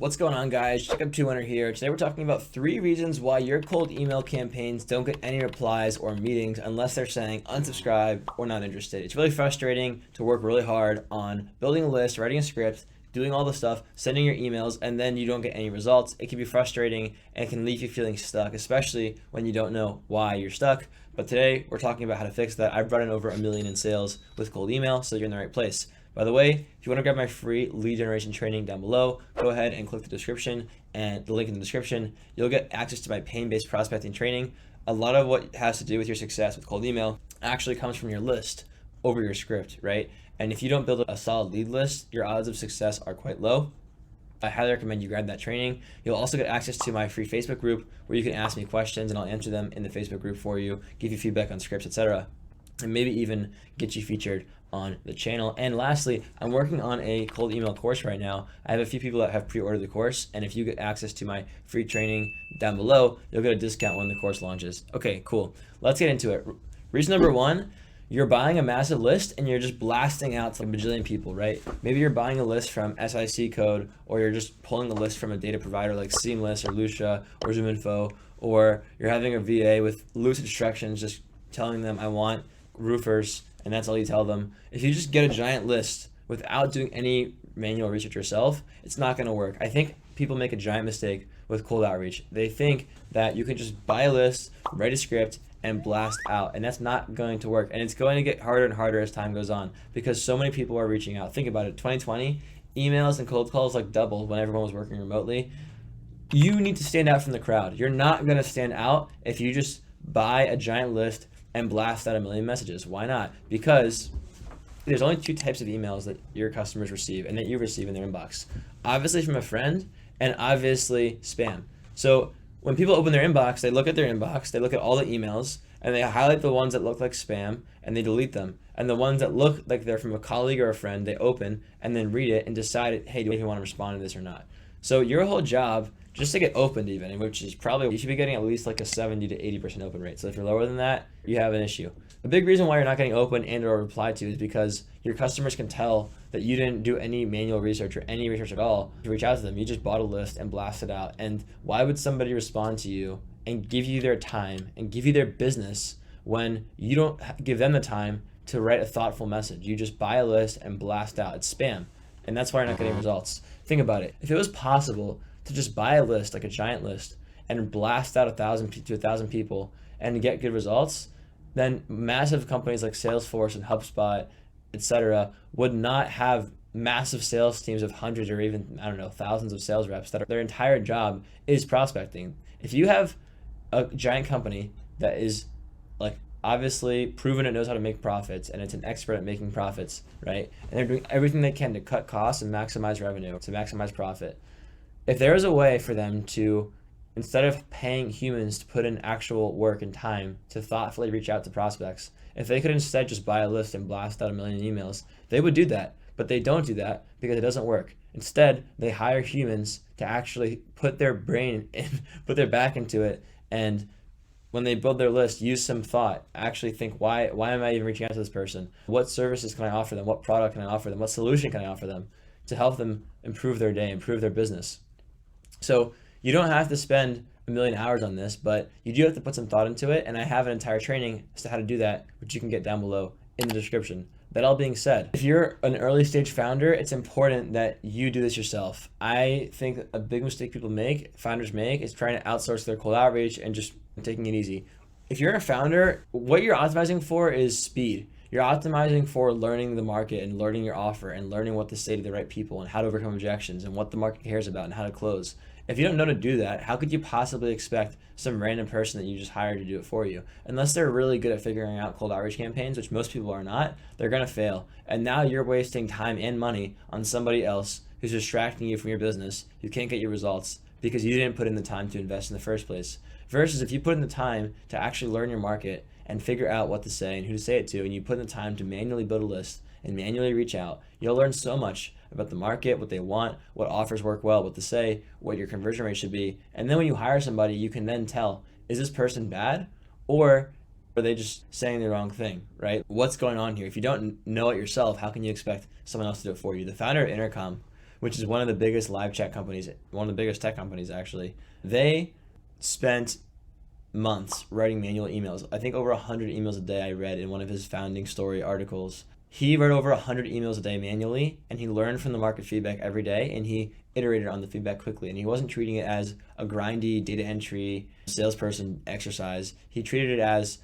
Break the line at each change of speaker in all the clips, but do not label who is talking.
What's going on, guys? Jacob 200 here. Today we're talking about 3 reasons why your cold email campaigns don't get any replies or meetings unless they're saying unsubscribe or not interested. It's really frustrating to work really hard on building a list, writing a script, doing all the stuff, sending your emails, and then you don't get any results. It can be frustrating and it can leave you feeling stuck, especially when you don't know why you're stuck. But today we're talking about how to fix that. I've brought in over $1 million in sales with cold email, so you're in the right place. By the way, if you want to grab my free lead generation training down below, go ahead and click the description and the link in the description. You'll get access to my pain-based prospecting training. A lot of what has to do with your success with cold email actually comes from your list over your script, right? And if you don't build a solid lead list, your odds of success are quite low. I highly recommend you grab that training. You'll also get access to my free Facebook group where you can ask me questions and I'll answer them in the Facebook group for you, give you feedback on scripts, etc., and maybe even get you featured on the channel. And lastly, I'm working on a cold email course right now. I have a few people that have pre-ordered the course, and if you get access to my free training down below, you'll get a discount when the course launches. Okay, cool. Let's get into it. Reason number 1, you're buying a massive list and you're just blasting out to a bajillion people, right? Maybe you're buying a list from SIC Code, or you're just pulling a list from a data provider like Seamless or Lucia or ZoomInfo, or you're having a VA with loose instructions just telling them, I want roofers, and that's all you tell them. If you just get a giant list without doing any manual research yourself, it's not going to work. I think people make a giant mistake with cold outreach. They think that you can just buy a list, write a script, and blast out, and that's not going to work. And it's going to get harder and harder as time goes on because so many people are reaching out. Think about it. 2020, emails and cold calls like doubled when everyone was working remotely. You need to stand out from the crowd. You're not going to stand out if you just buy a giant list and blast out 1 million messages. Why not? Because there's only 2 types of emails that your customers receive and that you receive in their inbox. Obviously from a friend, and obviously spam. So when people open their inbox, they look at their inbox, they look at all the emails, and they highlight the ones that look like spam and they delete them. And the ones that look like they're from a colleague or a friend, they open and then read it and decide, hey, do you want to respond to this or not? So your whole job, just to get opened even, which is probably, you should be getting at least like a 70 to 80% open rate. So if you're lower than that, you have an issue. A big reason why you're not getting open and or replied to is because your customers can tell that you didn't do any manual research or any research at all to reach out to them. You just bought a list and blasted out. And why would somebody respond to you and give you their time and give you their business when you don't give them the time to write a thoughtful message? You just buy a list and blast out. It's spam. And that's why you're not getting results. Think about it. If it was possible to just buy a list, like a giant list, and blast out 1,000 to 1,000 people and get good results, then massive companies like Salesforce and HubSpot, etc., would not have massive sales teams of hundreds or even, I don't know, thousands of sales reps that their entire job is prospecting. If you have a giant company that is like obviously proven it knows how to make profits and it's an expert at making profits, right? And they're doing everything they can to cut costs and maximize revenue, to maximize profit. If there is a way for them to, instead of paying humans to put in actual work and time to thoughtfully reach out to prospects, if they could instead just buy a list and blast out 1 million emails, they would do that. But they don't do that because it doesn't work. Instead, they hire humans to actually put their brain in, put their back into it, and when they build their list, use some thought, actually think, why am I even reaching out to this person? What services can I offer them? What product can I offer them? What solution can I offer them to help them improve their day, improve their business? So you don't have to spend 1 million hours on this, but you do have to put some thought into it, and I have an entire training as to how to do that, which you can get down below in the description. That all being said, if you're an early stage founder, it's important that you do this yourself. I think a big mistake founders make, is trying to outsource their cold outreach and just taking it easy. If you're a founder, what you're optimizing for is speed. You're optimizing for learning the market and learning your offer and learning what to say to the right people and how to overcome objections and what the market cares about and how to close. If you don't know to do that, how could you possibly expect some random person that you just hired to do it for you? Unless they're really good at figuring out cold outreach campaigns, which most people are not, they're going to fail. And now you're wasting time and money on somebody else who's distracting you from your business, who can't get your results because you didn't put in the time to invest in the first place. Versus if you put in the time to actually learn your market and figure out what to say and who to say it to, and you put in the time to manually build a list and manually reach out, you'll learn so much about the market, what they want, what offers work well, what to say, what your conversion rate should be. And then when you hire somebody, you can then tell, is this person bad or are they just saying the wrong thing, right? What's going on here? If you don't know it yourself, how can you expect someone else to do it for you? The founder of Intercom which is one of the biggest live chat companies, one of the biggest tech companies actually. They spent months writing manual emails. I think over 100 emails a day I read in one of his founding story articles. He wrote over 100 emails a day manually, and he learned from the market feedback every day, and he iterated on the feedback quickly. And he wasn't treating it as a grindy data entry salesperson exercise. He treated it as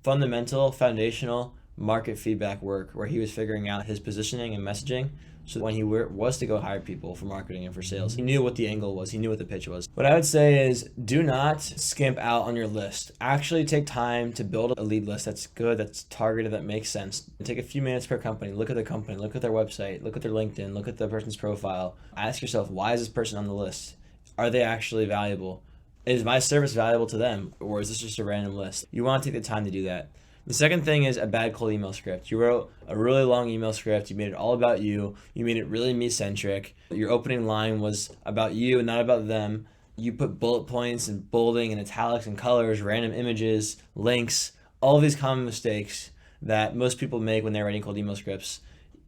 fundamental, foundational market feedback work where he was figuring out his positioning and messaging. So when he was to go hire people for marketing and for sales, he knew what the angle was. He knew what the pitch was. What I would say is do not skimp out on your list. Actually take time to build a lead list that's good, that's targeted, that makes sense. Take a few minutes per company. Look at the company, look at their website, look at their LinkedIn, look at the person's profile. Ask yourself, why is this person on the list? Are they actually valuable? Is my service valuable to them, or is this just a random list? You want to take the time to do that. The second thing is a bad cold email script. You wrote a really long email script. You made it all about you. You made it really me-centric. Your opening line was about you and not about them. You put bullet points and bolding and italics and colors, random images, links, all these common mistakes that most people make when they're writing cold email scripts.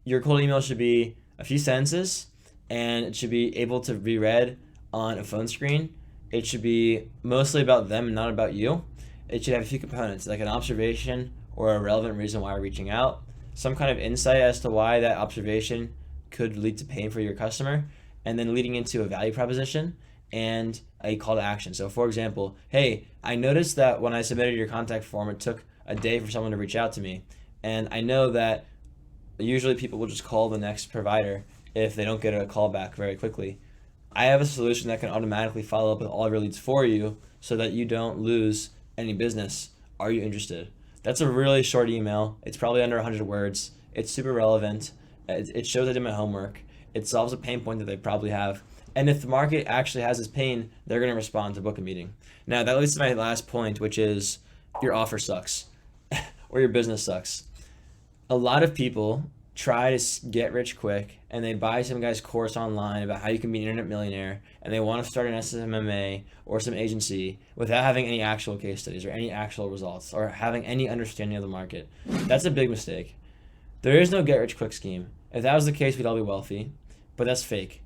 Your cold email should be a few sentences, and it should be able to be read on a phone screen. It should be mostly about them and not about you. It should have a few components, like an observation or a relevant reason why you're reaching out, some kind of insight as to why that observation could lead to pain for your customer, and then leading into a value proposition and a call to action. So for example, hey, I noticed that when I submitted your contact form, it took a day for someone to reach out to me. And I know that usually people will just call the next provider if they don't get a call back very quickly. I have a solution that can automatically follow up with all of your leads for you so that you don't lose any business. Are you interested? That's a really short email. It's probably under 100 words. It's super relevant. It shows I did my homework. It solves a pain point that they probably have. And if the market actually has this pain, they're going to respond to book a meeting. Now, that leads to my last point, which is your offer sucks or your business sucks. A lot of people try to get rich quick, and they buy some guy's course online about how you can be an internet millionaire, and they want to start an SMMA or some agency without having any actual case studies or any actual results or having any understanding of the market. That's a big mistake. There is no get rich quick scheme. If that was the case, we'd all be wealthy, but that's fake.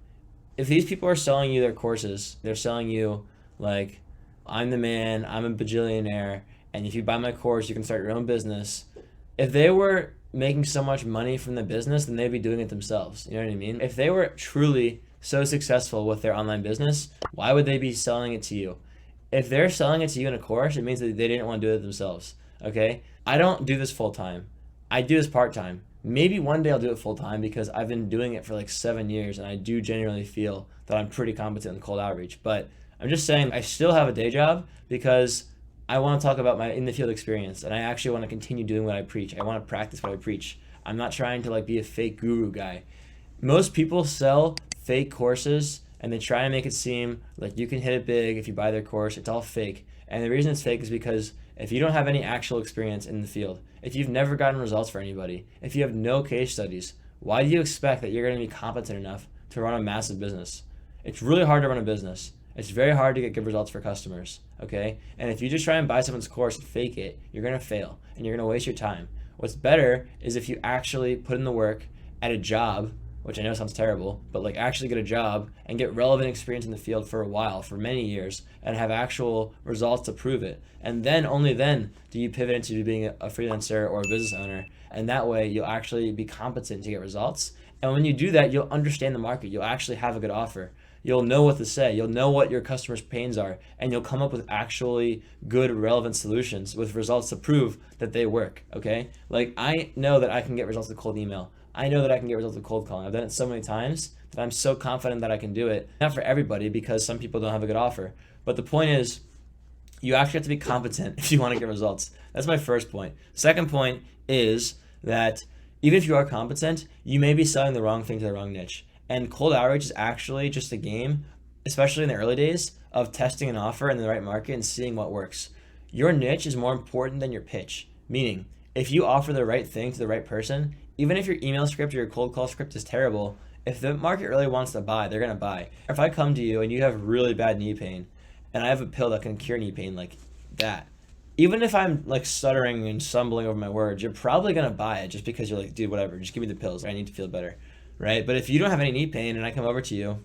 If these people are selling you their courses, they're selling you like, I'm the man, I'm a bajillionaire, and if you buy my course, you can start your own business. If they were making so much money from the business, then they'd be doing it themselves. You know what I mean? If they were truly so successful with their online business, why would they be selling it to you? If they're selling it to you in a course, it means that they didn't want to do it themselves. Okay? I don't do this full time. I do this part time. Maybe one day I'll do it full time because I've been doing it for like 7 years, and I do genuinely feel that I'm pretty competent in cold outreach. But I'm just saying I still have a day job because I want to talk about my in the field experience, and I actually want to continue doing what I preach. I want to practice what I preach. I'm not trying to like be a fake guru guy. Most people sell fake courses, and they try and make it seem like you can hit it big if you buy their course. It's all fake. And the reason it's fake is because if you don't have any actual experience in the field, if you've never gotten results for anybody, if you have no case studies, why do you expect that you're going to be competent enough to run a massive business? It's really hard to run a business. It's very hard to get good results for customers, okay? And if you just try and buy someone's course and fake it, you're gonna fail and you're gonna waste your time. What's better is if you actually put in the work at a job, which I know sounds terrible, but like actually get a job and get relevant experience in the field for a while, for many years, and have actual results to prove it. And then, only then, do you pivot into being a freelancer or a business owner. And that way, you'll actually be competent to get results. And when you do that, you'll understand the market. You'll actually have a good offer. You'll know what to say. You'll know what your customers' pains are, and you'll come up with actually good, relevant solutions with results to prove that they work, okay? Like, I know that I can get results with cold email. I know that I can get results with cold calling. I've done it so many times that I'm so confident that I can do it. Not for everybody, because some people don't have a good offer. But the point is, you actually have to be competent if you want to get results. That's my first point. Second point is that even if you are competent, you may be selling the wrong thing to the wrong niche. And cold outreach is actually just a game, especially in the early days, of testing an offer in the right market and seeing what works. Your niche is more important than your pitch. Meaning, if you offer the right thing to the right person, even if your email script or your cold call script is terrible, if the market really wants to buy, they're gonna buy. If I come to you and you have really bad knee pain, and I have a pill that can cure knee pain like that, even if I'm like stuttering and stumbling over my words, you're probably gonna buy it just because you're like, dude, whatever, just give me the pills. I need to feel better. right? But if you don't have any knee pain and I come over to you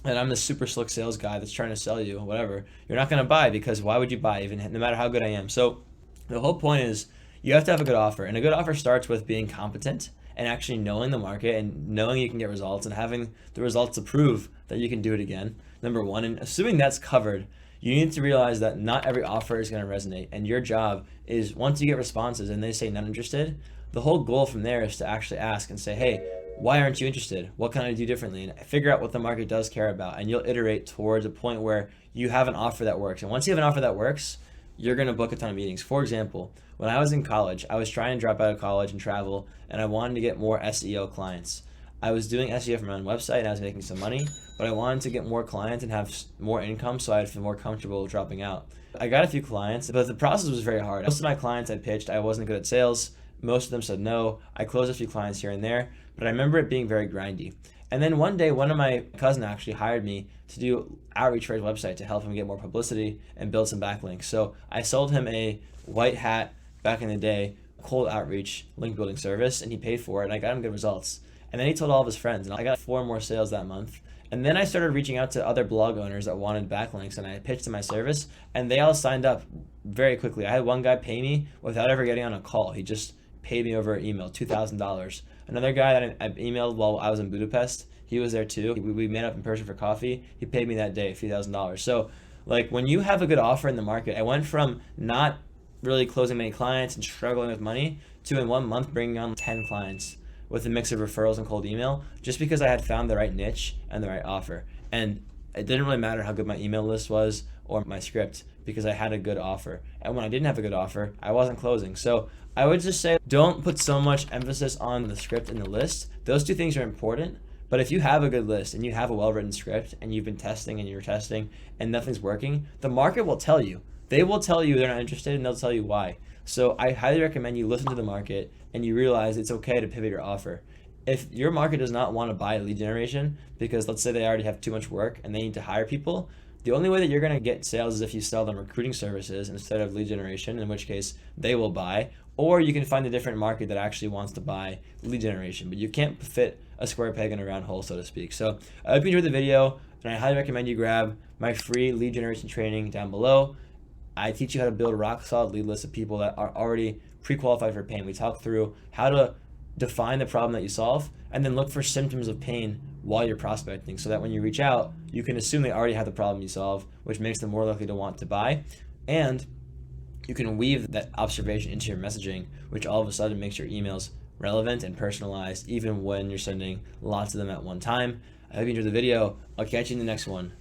and I'm the super slick sales guy that's trying to sell you whatever, you're not going to buy, because why would you buy, even no matter how good I am? So the whole point is you have to have a good offer, and a good offer starts with being competent and actually knowing the market and knowing you can get results and having the results to prove that you can do it again. Number one, and assuming that's covered, you need to realize that not every offer is going to resonate, and your job is, once you get responses and they say not interested, the whole goal from there is to actually ask and say, hey, why aren't you interested? What can I do differently? And figure out what the market does care about, and you'll iterate towards a point where you have an offer that works. And once you have an offer that works, you're going to book a ton of meetings. For example, when I was in college, I was trying to drop out of college and travel, and I wanted to get more SEO clients. I was doing SEO for my own website and I was making some money, but I wanted to get more clients and have more income so I'd feel more comfortable dropping out. I got a few clients, but the process was very hard. Most of my clients I pitched, I wasn't good at sales. Most of them said no. I closed a few clients here and there, but I remember it being very grindy. And then one day, one of my cousins actually hired me to do outreach for his website to help him get more publicity and build some backlinks. So I sold him a white hat, back in the day, cold outreach link building service, and he paid for it, and I got him good results. And then he told all of his friends, and I got 4 more sales that month. And then I started reaching out to other blog owners that wanted backlinks, and I pitched them my service, and they all signed up very quickly. I had one guy pay me without ever getting on a call. He just paid me over email, $2,000. Another guy that I emailed while I was in Budapest, he was there too. We met up in person for coffee. He paid me that day a few $1,000s. So like, when you have a good offer in the market, I went from not really closing many clients and struggling with money to in 1 month bringing on 10 clients with a mix of referrals and cold email, just because I had found the right niche and the right offer. And it didn't really matter how good my email list was or my script, because I had a good offer. And when I didn't have a good offer, I wasn't closing. So I would just say, don't put so much emphasis on the script and the list. Those two things are important. But if you have a good list and you have a well-written script and you've been testing and you're testing and nothing's working, the market will tell you. They will tell you they're not interested, and they'll tell you why. So I highly recommend you listen to the market and you realize it's okay to pivot your offer. If your market does not want to buy lead generation, because let's say they already have too much work and they need to hire people, the only way that you're going to get sales is if you sell them recruiting services instead of lead generation, in which case they will buy. Or you can find a different market that actually wants to buy lead generation, but you can't fit a square peg in a round hole, so to speak. So I hope you enjoyed the video, and I highly recommend you grab my free lead generation training down below. I teach you how to build a rock solid lead list of people that are already pre-qualified for pain. We talk through how to define the problem that you solve and then look for symptoms of pain while you're prospecting, so that when you reach out, you can assume they already have the problem you solve, which makes them more likely to want to buy. And you can weave that observation into your messaging, which all of a sudden makes your emails relevant and personalized, even when you're sending lots of them at one time. I hope you enjoyed the video. I'll catch you in the next one.